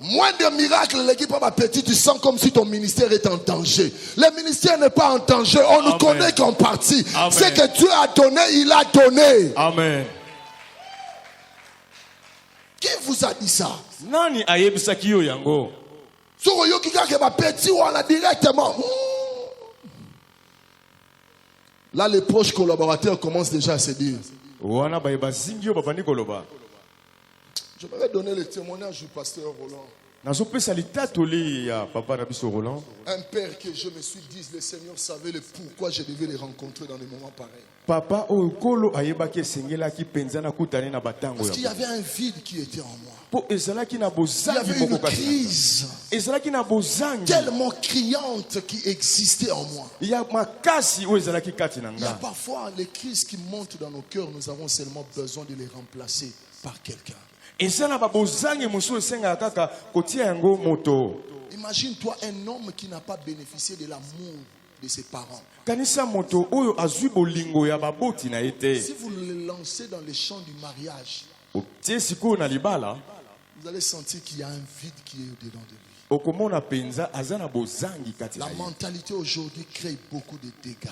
moins de miracles, l'équipe ma petit, tu sens comme si ton ministère est en danger. Le ministère n'est pas en danger, on ne connaît qu'en partie. Ce que Dieu a donné, il a donné. Amen. Qui vous a dit ça? Nani ayebisaki yo yango? Soko yo kika ke ba petit wana directement. Là, les proches collaborateurs commencent déjà à se dire. Je vais donner le témoignage du pasteur Roland. Un père que je me suis dit, le Seigneur savait le pourquoi je devais les rencontrer dans des moments pareils. Parce qu'il y avait un vide qui était en moi. Il y avait une crise tellement criante qui existait en moi. Il y a parfois les crises qui montent dans nos cœurs, nous avons seulement besoin de les remplacer par quelqu'un. Imagine-toi un homme qui n'a pas bénéficié de l'amour de ses parents. Si vous le lancez dans les champs du mariage, vous allez sentir qu'il y a un vide qui est au-dedans de lui. La mentalité aujourd'hui crée beaucoup de dégâts.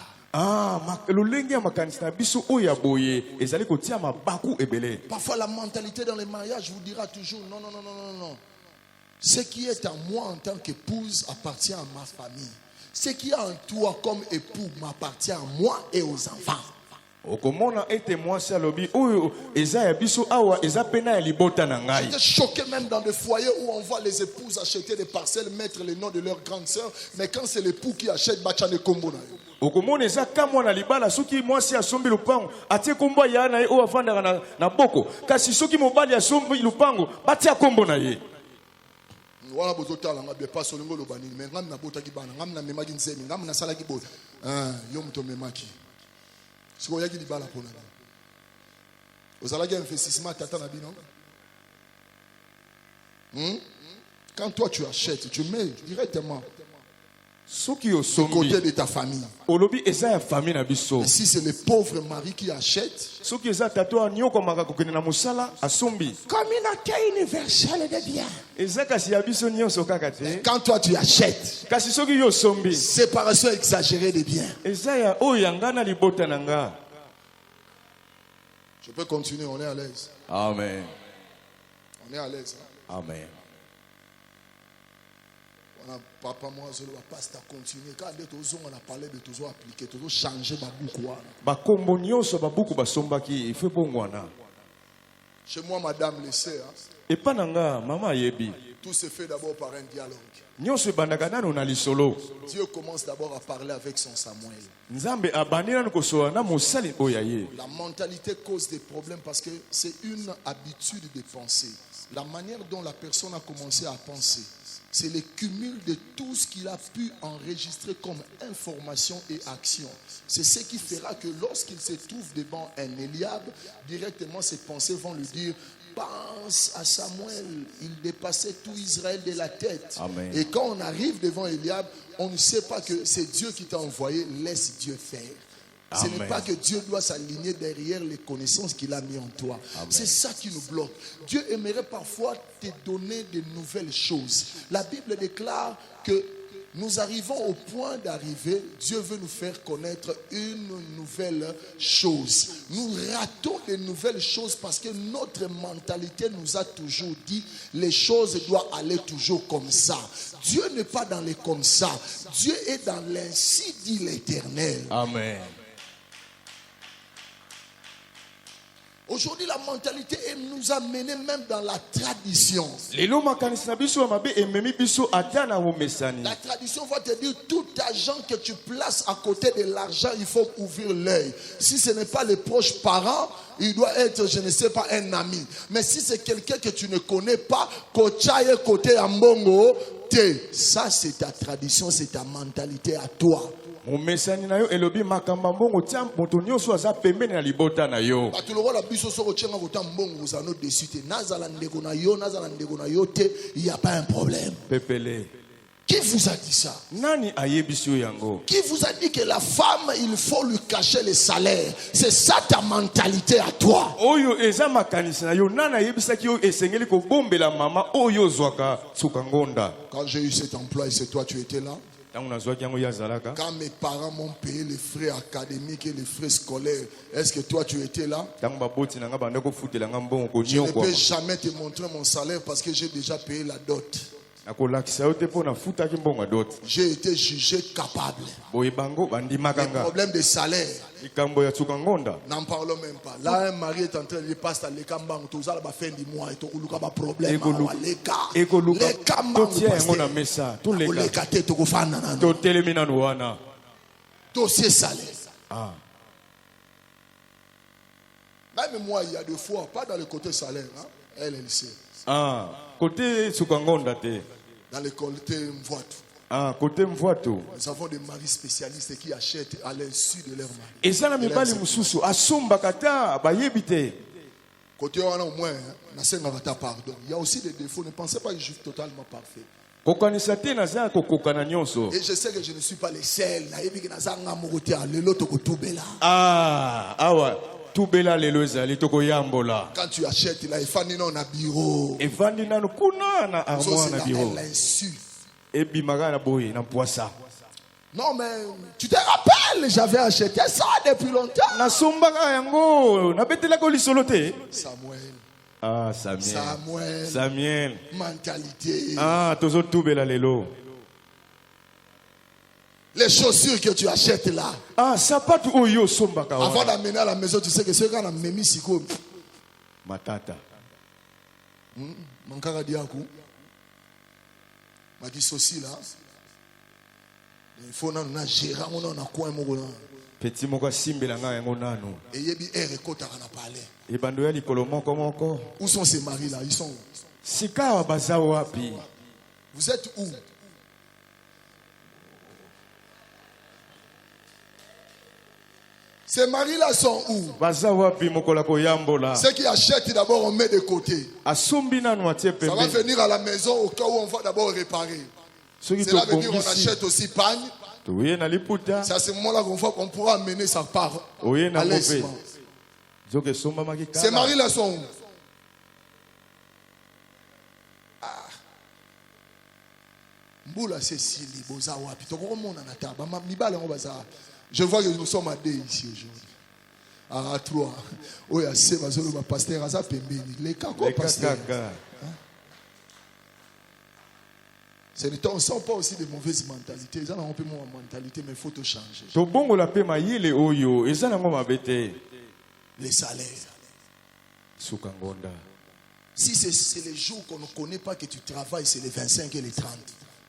Parfois la mentalité dans les mariages vous dira toujours non. Ce qui est en moi en tant qu'épouse appartient à ma famille. Ce qui est en toi comme époux m'appartient à moi et aux enfants. J'étais choqué même dans des foyers où on voit les épouses acheter des parcelles, mettre les noms de leurs grandes sœurs, mais quand c'est l'époux qui achète, bachane kombo na yo. Voilà bozotala nga pas solingo lo bani mais ngam na botaki bana ngam na memaki nzemi ngam na salaki bo yo mto memaki siko yaki libala pona ozalaki investissement tata na bino. Quand toi tu achètes, tu mets directement au côté de ta famille. Et si c'est le pauvre mari qui achète, communauté universelle de biens. Quand toi tu achètes, séparation exagérée des biens. Je peux continuer, on est à l'aise. Amen. On est à l'aise. Hein? Amen. Papa, moi, je ne vais pas continuer. Quand on a parlé de tout ça, appliquer, tout ça, changer beaucoup. Chez moi, madame le sait. Et pas maman yebi. Tout se fait d'abord par un dialogue. Dieu commence d'abord à parler avec son Samuel. La mentalité cause des problèmes parce que c'est une habitude de penser. La manière dont la personne a commencé à penser, c'est le cumul de tout ce qu'il a pu enregistrer comme information et action. C'est ce qui fera que lorsqu'il se trouve devant un Eliab, directement ses pensées vont lui dire: pense à Samuel, il dépassait tout Israël de la tête. Amen. Et quand on arrive devant Eliab, on ne sait pas que c'est Dieu qui t'a envoyé, laisse Dieu faire. Ce n'est pas que Dieu doit s'aligner derrière les connaissances qu'il a mis en toi. Amen. C'est ça qui nous bloque. Dieu aimerait parfois te donner de nouvelles choses. La Bible déclare que nous arrivons au point d'arriver, Dieu veut nous faire connaître une nouvelle chose. Nous ratons de nouvelles choses parce que notre mentalité nous a toujours dit les choses doivent aller toujours comme ça. Dieu n'est pas dans les comme ça. Dieu est dans l'ainsi dit l'Éternel. Amen. Aujourd'hui, la mentalité nous a menés même dans la tradition. La tradition va te dire tout argent que tu places à côté de l'argent, il faut ouvrir l'œil. Si ce n'est pas les proches parents, il doit être, je ne sais pas, un ami. Mais si c'est quelqu'un que tu ne connais pas, côté ambongo, ça c'est ta tradition, c'est ta mentalité à toi. Tout le il n'y a pas un problème. Qui vous a dit ça? Qui vous a dit que la femme, il faut lui cacher les salaires? C'est ça ta mentalité à toi. Quand j'ai eu cet emploi et c'est toi, tu étais là. Quand mes parents m'ont payé les frais académiques et les frais scolaires, est-ce que toi tu étais là? Je ne peux jamais te montrer mon salaire parce que j'ai déjà payé la dot. J'ai été jugé capable. Les problèmes de salaire, n'en parlons même pas. Là, un mari est en train de passer à l'écambang, tout ça, la fin du mois, et tout le problème. Les cas, dossier salaire. Même moi, il y a deux fois, pas dans le côté salaire, hein? Elle sait. Côté Sukangonda. Dans le côté Mvoitou. Côté Mvoitou. Nous avons des maris spécialistes qui achètent à l'insu de leur mari. Et ça, il y a aussi des défauts. Ne pensez pas que je suis totalement parfait. Et je sais que je ne suis pas le seul. Quand tu achètes là, il faut un bureau. Non mais tu te rappelles, j'avais acheté ça depuis longtemps. Samuel. Mentalité. Les chaussures que tu achètes là. Avant d'amener à la maison, tu sais que c'est quand on a mis siko. Matata. Mon cara diakou. Ma dissocie là. Il faut na gérer on a coin mo là. Petit moko simbela nga yango nanu. Et yebi ere kota kana parler. Et bando ya likolo moko moko. Où sont ces maris là? Ils sont où? Sika baza wapi? Vous êtes où? Ces maris-là sont où? Ceux qui achètent d'abord, on met de côté. Ça va venir à la maison au cas où on va d'abord réparer. Cela veut dire qu'on achète aussi pagne. C'est à ce moment-là qu'on pourra amener sa part à l'aisement. Ces maris-là sont où? Mboula Cécilie, Bozawa, je vois que nous sommes à deux ici aujourd'hui. À trois. Oh, il y a pasteur, les cas pasteur. On ne sent pas aussi de mauvaises mentalités. Ils ont un peu moins de mentalité, mais il faut tout changer. Les salaires. Si c'est les jours qu'on ne connaît pas que tu travailles, c'est les 25 et les 30.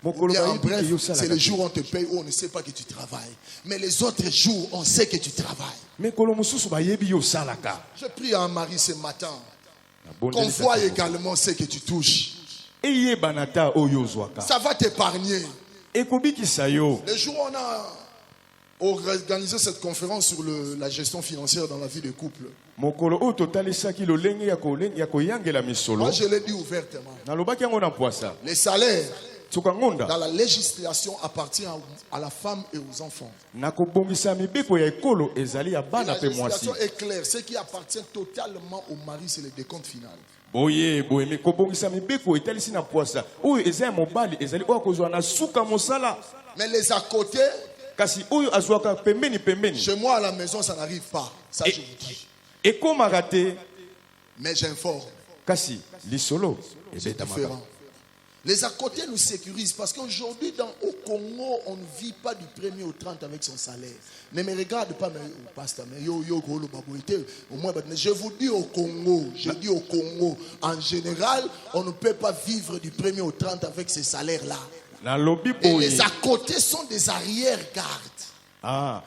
Bien, en bref, c'est le jour où on te paye ou on ne sait pas que tu travailles. Mais les autres jours, on sait que tu travailles. Je prie à un mari ce matin qu'on voit également ce que tu touches. Ça va t'épargner. Le jour où on a organisé cette conférence sur la gestion financière dans la vie de couple, moi je l'ai dit ouvertement. Les salaires dans la législation appartient à la femme et aux enfants. La législation est claire. Ce qui appartient totalement au mari, c'est le décompte final. Mais les à côté, chez moi à la maison, ça n'arrive pas. Ça, je vous dis. Mais j'informe. C'est différent. Les à côté nous sécurisent parce qu'aujourd'hui, au Congo, on ne vit pas du 1er au 30 avec son salaire. Ne me regarde pas, pasteur, mais je vous dis au Congo, en général, on ne peut pas vivre du 1er au 30 avec ces salaires-là. Et les à côté sont des arrière-gardes. On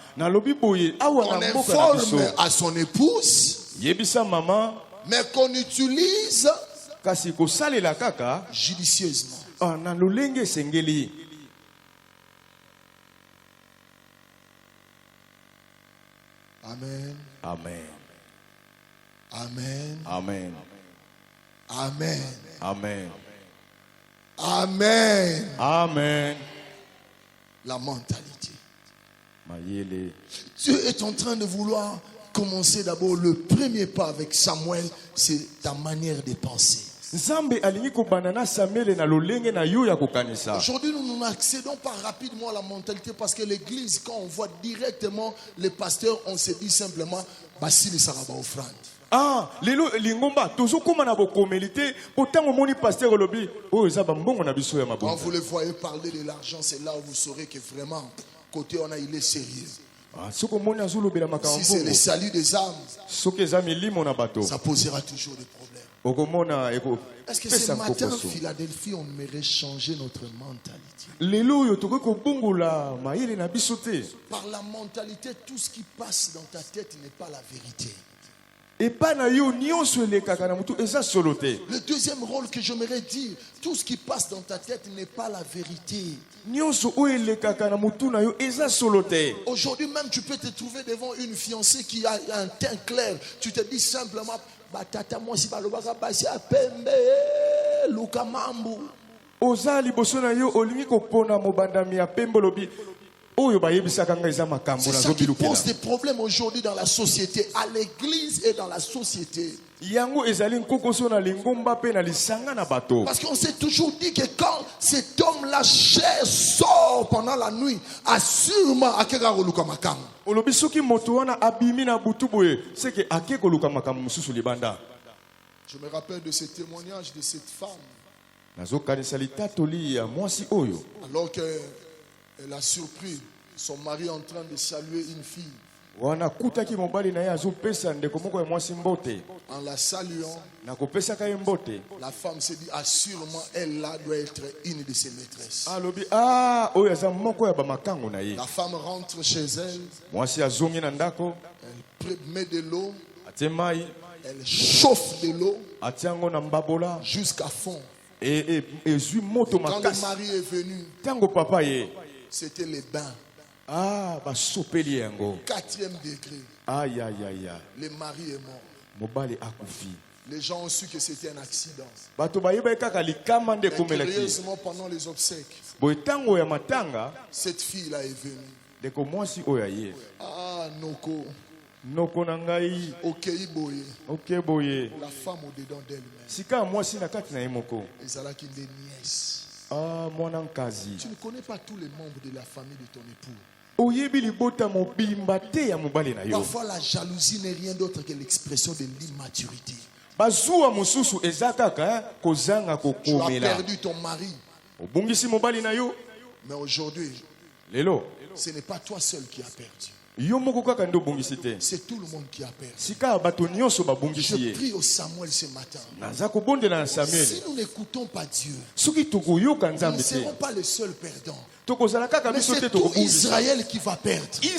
informe à son épouse, mais qu'on utilise judicieusement. Amen. Amen. Amen. Amen. Amen. Amen. Amen. Amen. La mentalité. Dieu est en train de vouloir commencer d'abord le premier pas avec Samuel, c'est ta manière de penser. Aujourd'hui, nous n'accédons pas rapidement à la mentalité parce que l'église, quand on voit directement les pasteurs, on se dit simplement, Basile Saraba offrande. Ah, quand vous le voyez parler de l'argent, c'est là où vous saurez que vraiment, côté on a, il est sérieux. Si c'est le salut des âmes, ça posera toujours des problèmes. Est-ce que ce matin, Philadelphie, on aimerait changer notre mentalité? Par la mentalité, tout ce qui passe dans ta tête n'est pas la vérité. Le deuxième rôle que j'aimerais dire, tout ce qui passe dans ta tête n'est pas la vérité. Aujourd'hui même, tu peux te trouver devant une fiancée qui a un teint clair. Tu te dis simplement, batata moi si balobaka basi apembe luka mambu. C'est ça qui pose des problèmes aujourd'hui dans la société, à l'église et dans la société. Parce qu'on s'est toujours dit que quand cet homme-là sort pendant la nuit, assurément à Kegaro Luka Makam. Je me rappelle de ce témoignage de cette femme. Alors qu'elle a surpris son mari en train de saluer une fille. En la saluant, la femme s'est dit, assurément, elle-là doit être une de ses maîtresses. La femme rentre chez elle, elle met de l'eau, elle chauffe de l'eau jusqu'à fond. Et quand le mari est venu, c'était les bains. 4e degré. Aïe, aïe, aïe. Le mari est mort. Les gens ont su que c'était un accident. Mais curieusement, pendant les obsèques, cette fille-là est venue. Ah, Noko. Ok boye. La femme au-dedans d'elle-même. Ils allaient qu'il des nièces. Tu ne connais pas tous les membres de la famille de ton époux. Parfois la jalousie n'est rien d'autre que l'expression de l'immaturité. Tu as perdu ton mari. Mais aujourd'hui, ce n'est pas toi seul qui as perdu. C'est tout le monde qui a perdu. Je prie au Samuel ce matin. Si nous n'écoutons pas Dieu, nous ne serons pas les seuls perdants. Mais c'est tout Israël qui va perdre. Il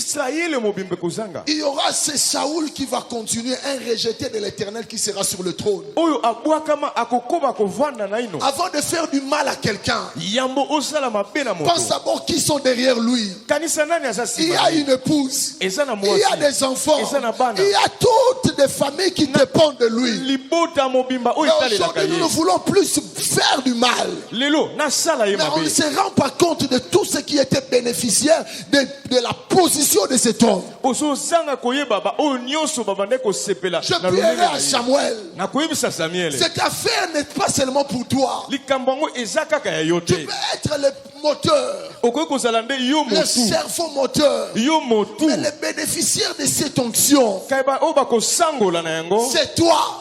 y aura ce Saoul qui va continuer, un rejeté de l'Éternel qui sera sur le trône. Avant de faire du mal à quelqu'un, pense d'abord qui sont derrière lui. Il y a une épouse, il y a des enfants, il y a toutes des familles qui dépendent de lui. Mais aujourd'hui, nous ne voulons plus faire du mal. Mais on ne se rend pas compte de tout ce qui était bénéficiaire de la position de cet homme. Je prierai à Samuel. Cette affaire n'est pas seulement pour toi. Tu peux être le moteur, le cerveau moteur, mais le bénéficiaire de cette onction, c'est toi,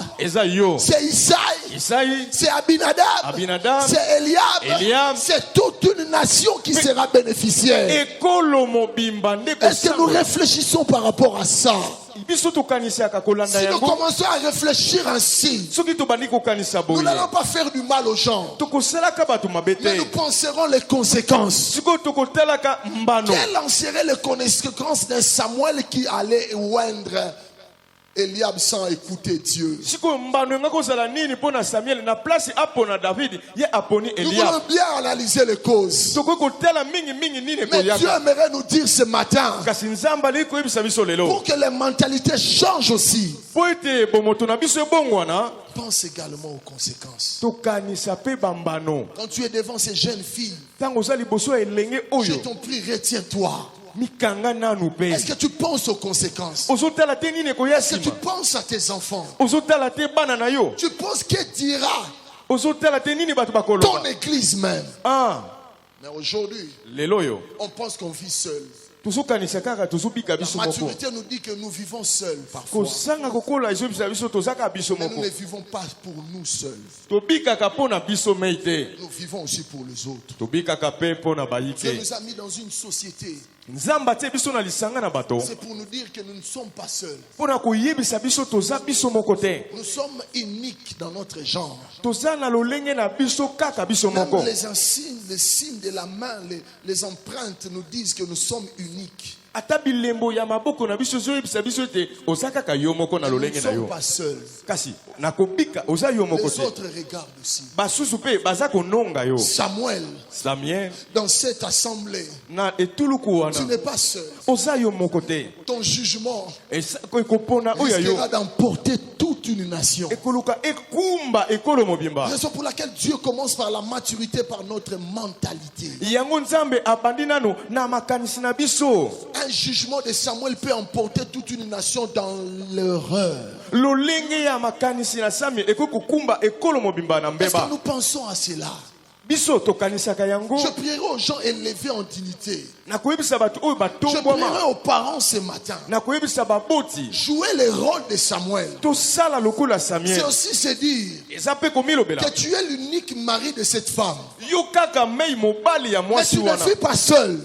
c'est Isaïe, c'est Abinadab, c'est Eliab, c'est toute une nation qui sera bénéficiaire. Est-ce que nous réfléchissons par rapport à ça? Si nous commençons à réfléchir ainsi, nous n'allons pas faire du mal aux gens, mais nous penserons les conséquences. Quelles en seraient les conséquences d'un Samuel qui allait oindre Eliab sans écouter Dieu? Nous voulons bien analyser les causes. Mais Dieu aimerait nous dire ce matin, pour que les mentalités changent aussi, pense également aux conséquences. Quand tu es devant ces jeunes filles, je t'en prie, retiens-toi. Est-ce que tu penses aux conséquences? Est-ce que tu penses à tes enfants? Tu penses que dira ton église même? Mais aujourd'hui, on pense qu'on vit seul. La maturité nous dit que nous vivons seuls parfois. Mais nous ne vivons pas pour nous seuls. Nous vivons aussi pour les autres. Dieu nous a mis dans une société. C'est pour nous dire que nous ne sommes pas seuls. Nous sommes uniques dans notre genre. Même les signes de la main, les empreintes nous disent que nous sommes uniques. Nous ne sommes pas seuls. Les autres regardent aussi. Samuel, dans cette assemblée, tu n'es pas seul. Ton jugement risquera d'emporter toute une nation. Raison pour laquelle Dieu commence par la maturité, par notre mentalité. Un jugement de Samuel peut emporter toute une nation dans l'erreur. Est-ce que nous pensons à cela? Je prierai aux gens élevés en dignité. Je prierai aux parents ce matin. Jouer le rôle de Samuel. C'est aussi se dire que tu es l'unique mari de cette femme. Mais tu ne vis pas seul.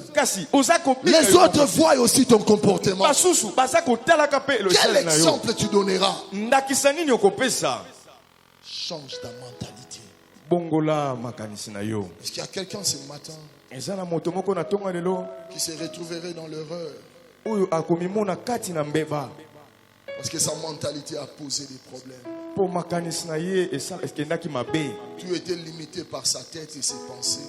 Les autres voient aussi ton comportement. Quel exemple tu donneras? Change ta mentalité. Est-ce qu'il y a quelqu'un ce matin qui se retrouverait dans l'erreur parce que sa mentalité a posé des problèmes? Tu étais limité par sa tête et ses pensées.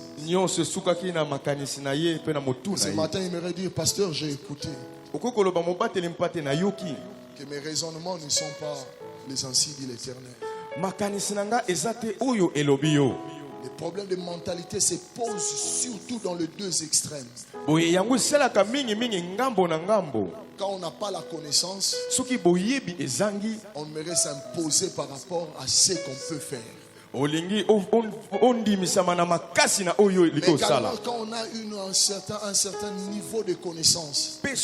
Ce matin, il m'aurait dit, pasteur, j'ai écouté que mes raisonnements ne sont pas les ainsi dit l'Éternel. Les problèmes de mentalité se posent surtout dans les deux extrêmes. Quand on n'a pas la connaissance, on aimerait s'imposer par rapport à ce qu'on peut faire. Mais également, quand on a un certain niveau de connaissance, on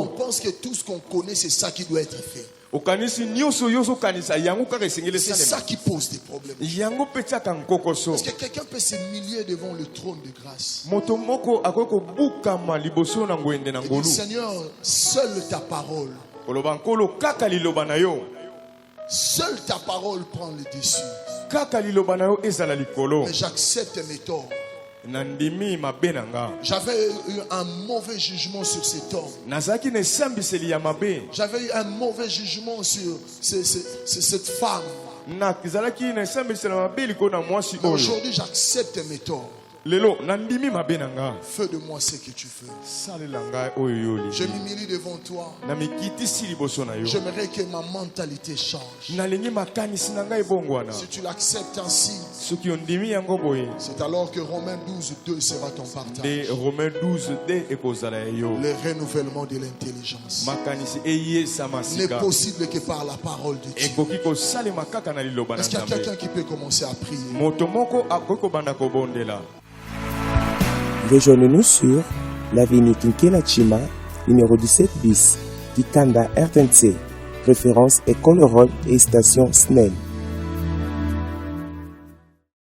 pense que tout ce qu'on connaît, c'est ça qui doit être fait. C'est ça qui pose des problèmes. Est-ce que quelqu'un peut s'humilier devant le trône de grâce? Et dire, Seigneur, seule ta parole. Seule ta parole prend le dessus. Mais j'accepte mes torts. J'avais eu un mauvais jugement sur cet homme. J'avais eu un mauvais jugement sur cette femme. Mais aujourd'hui, j'accepte mes torts. Fais de moi ce que tu veux. Je m'humilie devant toi. J'aimerais que ma mentalité change. Si tu l'acceptes ainsi, c'est alors que Romains 12:2 sera ton partage. Le renouvellement de l'intelligence n'est possible que par la parole de Dieu. Est-ce qu'il y a quelqu'un qui peut commencer à prier? Rejoignez-nous sur l'avenue Kinkela Chima, numéro 17 bis, Kikanda RTNC, référence École Rôle et station SNEL.